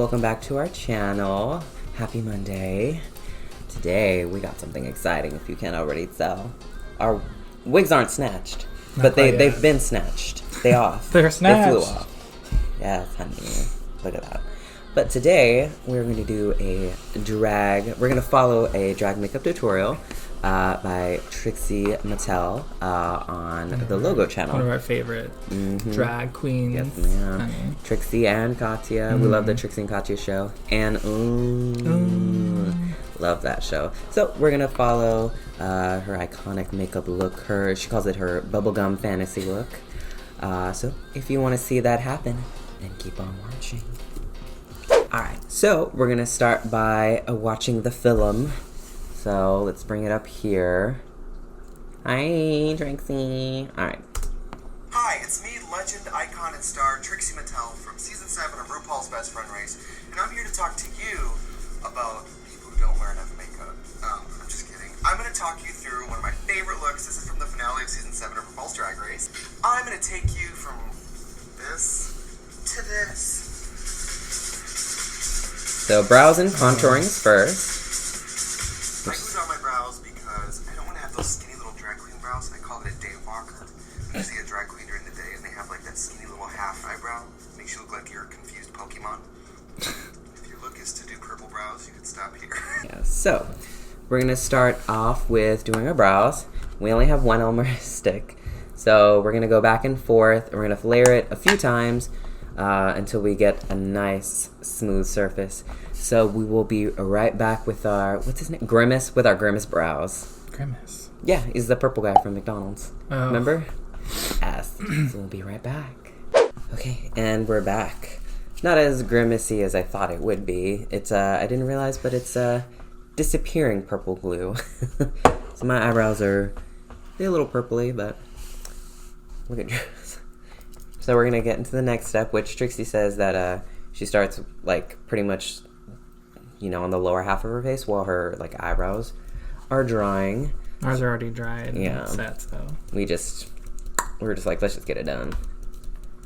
welcome back to our channel. Happy Monday. Today we got something exciting if you can't already tell. Our wigs aren't snatched, but they've been snatched. They off. They're snatched. They flew off. Yes, honey. Look at that. But today we're going to do we're going to follow a drag makeup tutorial by Trixie Mattel on the Logo channel. One of our favorite drag queens. Yes, ma'am. Trixie and Katya. We love the Trixie and Katya show. And love that show. So we're going to follow her iconic makeup look. She calls it her bubblegum fantasy look. So if you want to see that happen, then keep on watching. Alright, so we're going to start by watching the film. So let's bring it up here. Hi, Trixie. Alright. Hi, it's me, legend, icon, and star Trixie Mattel from Season 7 of RuPaul's Best Friend Race, and I'm here to talk to you about people who don't wear enough makeup. I'm just kidding. I'm going to talk you through one of my favorite looks. This is from the finale of Season 7 of RuPaul's Drag Race. I'm going to take you from this to this. So brows and contouring first. I glued on my brows because I don't want to have those skinny little drag queen brows, and I call it a day walker. When you see a drag queen during the day and they have like that skinny little half eyebrow, it makes you look like you're a confused Pokemon. If your look is to do purple brows, you can stop here. Yeah, so we're going to start off with doing our brows. We only have one Elmer stick. So we're going to go back and forth. We're going to layer it a few times until we get a nice smooth surface. So we will be right back with our, what's his name? Grimace, with our Grimace brows. Grimace? Yeah, he's the purple guy from McDonald's. Oh. Remember? Yes. So we'll be right back. Okay, and we're back. Not as grimacy as I thought it would be. It's, I didn't realize, but it's disappearing purple glue. So my eyebrows they're a little purpley, but look at yours. So we're going to get into the next step, which Trixie says that she starts, like, pretty much, you know, on the lower half of her face while her, like, eyebrows are drying. Ours are already dried. Yeah. Set, so. We're just like, let's just get it done.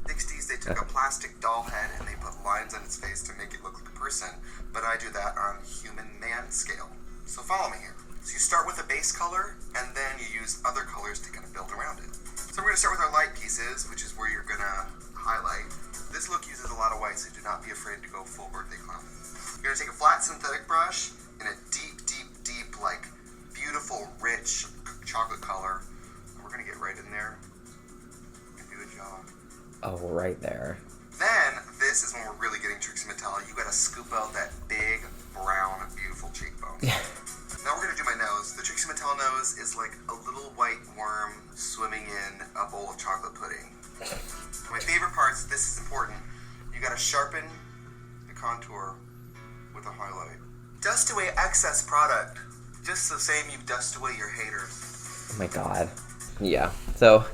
60s, they took a plastic doll head and they put lines on its face to make it look like a person, but I do that on human man scale. So follow me here. So you start with a base color, and then you use other colors to kind of build around it. So we're going to start with our light pieces, which is where you're going to highlight. This look uses a lot of white, so do not be afraid to go full birthday clown. You're going to take a flat synthetic brush in a deep, like, beautiful, rich chocolate color. We're going to get right in there and do a job. Oh, right there. Then, this is when we're really getting Trixie Mattel. You got to scoop out that big, brown, beautiful cheekbone. Now we're going to do my nose. The Trixie Mattel nose is like a little white worm swimming in a bowl of chocolate pudding. My favorite parts, this is important, you got to sharpen the contour with a highlight. Dust away excess product, just the same you dust away your haters. Oh my god. Yeah, so.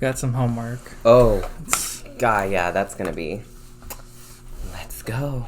Got some homework. Oh, God, yeah, that's going to be. Let's go.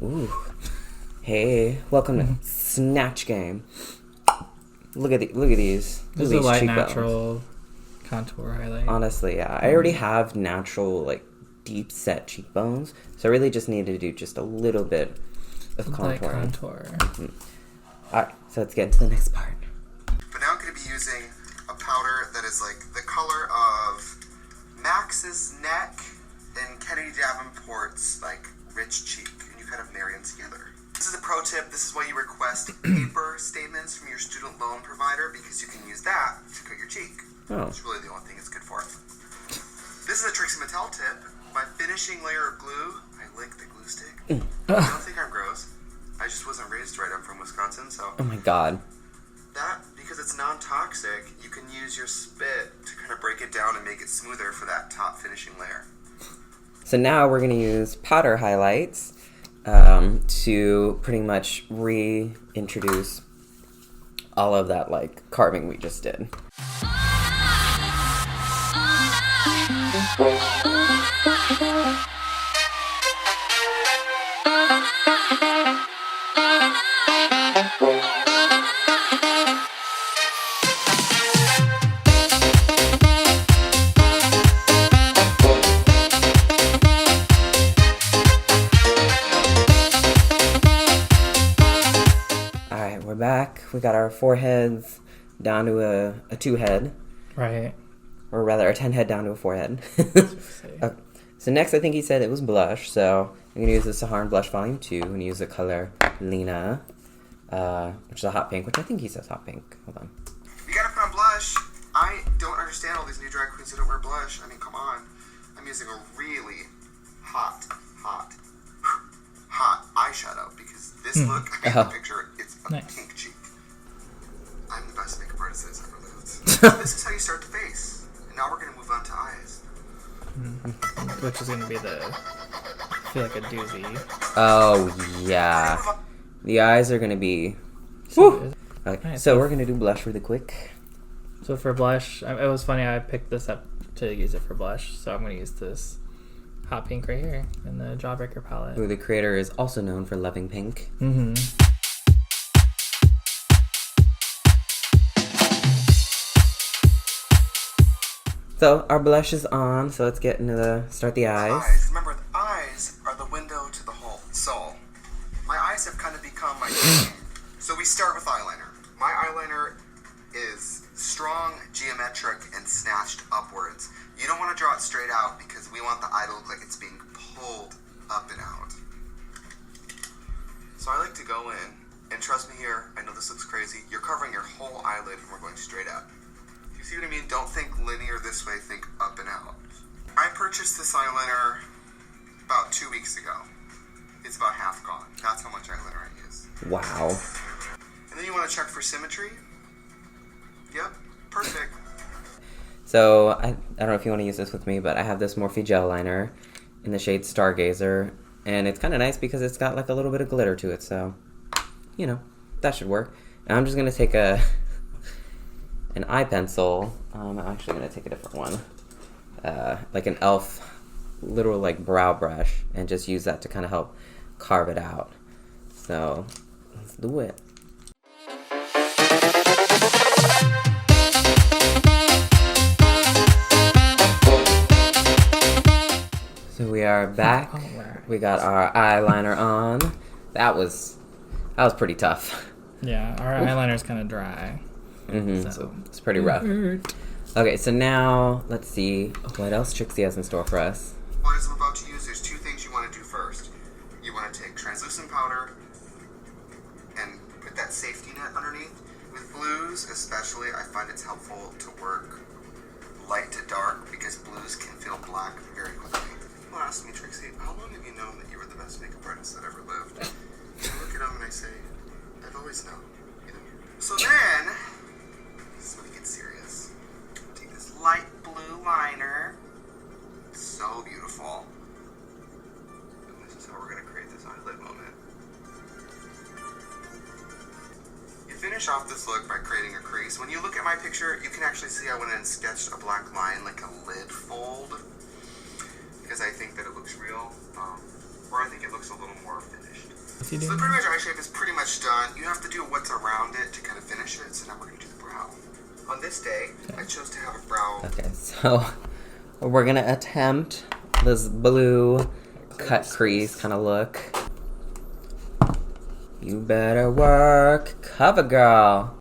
Ooh. Hey, welcome to Snatch Game. Look at these. This is a light natural contour highlight. Honestly, yeah. I already have natural, like, deep set cheekbones, so I really just need to do just a little bit of contouring. Light contour. Alright, so let's get into the next part. But now I'm going to be be using a powder that is like the color of Max's neck and Kennedy Davenport's like rich cheek, and you kind of marry them together. This is a pro tip. This is why you request paper statements from your student loan provider, because you can use that to cut your cheek. Oh. It's really the only thing it's good for. This is a Trixie Mattel tip. My finishing layer of glue, I lick the glue stick. I don't think I'm gross. I just wasn't raised right. I'm from Wisconsin, so. Oh my god. That, because it's non-toxic, you can use your spit to kind of break it down and make it smoother for that top finishing layer. So now we're going to use powder highlights to pretty much reintroduce all of that like carving we just did. We're back. We got our foreheads down to a 2-head. Right. Or rather, a 10-head down to a 4-head. So next, I think he said it was blush. So I'm going to use the Saharan Blush Volume 2 and use the color Lena, which is a hot pink, which I think he says hot pink. Hold on. You gotta put on blush. I don't understand all these new drag queens that don't wear blush. I mean, come on. I'm using a really hot eyeshadow because this look, I made the picture, it's a pink cheek. I'm the best makeup artist that's ever lived. This is how you start the face. And now we're going to move on to eyes. Which is going to be I feel like a doozy. Oh, yeah. The eyes are going to be... Woo! Okay, nice. So we're going to do blush really quick. So for blush, it was funny, I picked this up to use it for blush. So I'm going to use this hot pink right here in the Jawbreaker palette. Who the creator is also known for loving pink. Mm-hmm. So our blush is on, so let's get into start the eyes. Remember, the eyes are the window to the whole soul. My eyes have kind of become my So we start with eyeliner. My eyeliner is strong, geometric, and snatched upwards. You don't want to draw it straight out because we want the eye to look like it's being pulled up and out. So I like to go in, and trust me here, I know this looks crazy, you're covering your whole eyelid and we're going straight up. You see what I mean? Don't think linear this way, think up and out. I purchased this eyeliner about 2 weeks ago. It's about half gone. That's how much eyeliner I use. Wow. And then you want to check for symmetry. Yep, perfect. So I don't know if you want to use this with me, but I have this Morphe gel liner in the shade Stargazer, and it's kind of nice because it's got like a little bit of glitter to it, so, you know, that should work. And I'm just going to take an eye pencil. I'm actually going to take a different one, like an e.l.f. literal like brow brush, and just use that to kind of help carve it out. So let's do it. So we are back. We got our eyeliner on. That was pretty tough. Yeah, our eyeliner's kind of dry. Mm-hmm. So it's pretty rough. Okay, so now let's see what else Trixie has in store for us. What I'm about to use, there's two things you want to do first. You want to take translucent powder and put that safety net underneath. With blues especially, I find it's helpful to work light to dark because blues can feel black very quickly. People ask me, Trixie, how long have you known that you were the best makeup artist that ever lived? I look at them and I say, I've always known. You know? So then, this is when it gets serious. Take this light blue liner. It's so beautiful. And this is how we're going to create this eyelid moment. You finish off this look by creating a crease. When you look at my picture, you can actually see I went in and sketched a black line like a lid fold because I think that it looks real, or I think it looks a little more finished. So the pretty much eye shape is pretty much done. You have to do what's around it to kind of finish it, so now we're going to do the brow. On this day, I chose to have a brow. Okay, so we're going to attempt this blue cut crease kind of look. You better work, cover girl.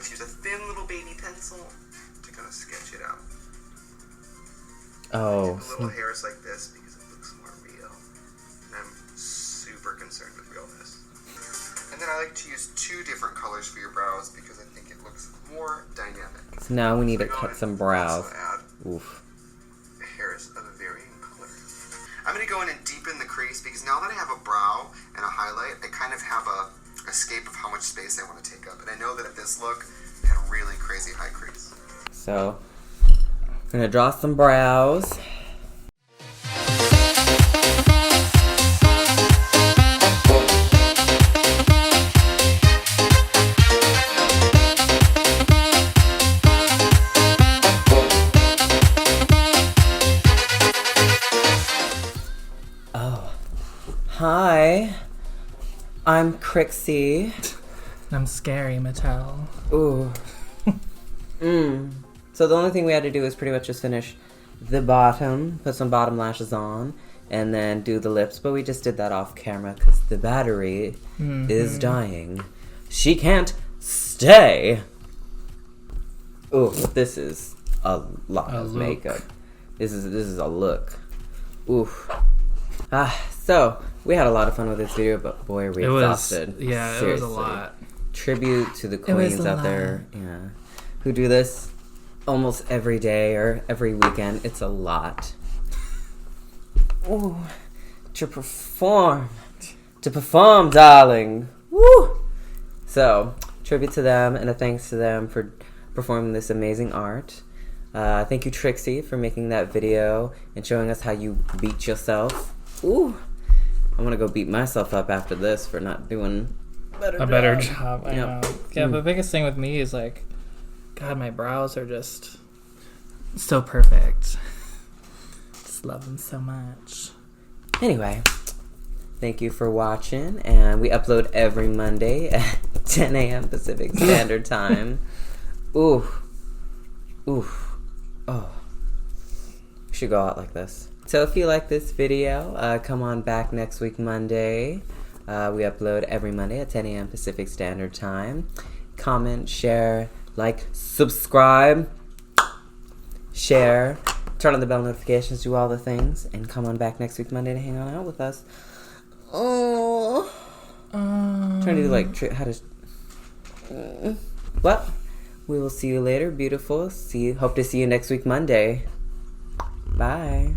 to use a thin little baby pencil to kind of sketch it out. Oh. Little hairs like this because it looks more real. And I'm super concerned with realness. And then I like to use 2 different colors for your brows because I think it looks more dynamic. So now we need to cut some brows. Oof. Hairs of a varying color. I'm going to go in and deepen the crease because now that I have a brow and a highlight, I kind of have a escape of how much space I want to take up. And I know that at this look, I had a really crazy high crease. So, I'm going to draw some brows. Oh. Hi. I'm Trixie. I'm Scary Mattel. Ooh. So the only thing we had to do is pretty much just finish the bottom, put some bottom lashes on, and then do the lips. But we just did that off camera because the battery is dying. She can't stay. Ooh, this is a lot of makeup. This is a look. Oof. So we had a lot of fun with this video, but boy, are we exhausted. Seriously. It was a lot. Tribute to the queens out there, who do this almost every day or every weekend. It's a lot. Ooh, to perform, darling. Woo! So, tribute to them and a thanks to them for performing this amazing art. Thank you, Trixie, for making that video and showing us how you beat yourself. Ooh, I'm gonna go beat myself up after this for not doing a better job. I know. Yeah, the biggest thing with me is like, God, my brows are just so perfect. Just love them so much. Anyway, thank you for watching, and we upload every Monday at 10 a.m. Pacific Standard Time. Ooh. Oh. We should go out like this. So if you like this video, come on back next week, Monday. We upload every Monday at 10 a.m. Pacific Standard Time. Comment, share, like, subscribe, share, turn on the bell notifications, do all the things, and come on back next week, Monday, to hang on out with us. Oh. Trying to do like, how to... Well, we will see you later, beautiful. Hope to see you next week, Monday. Bye.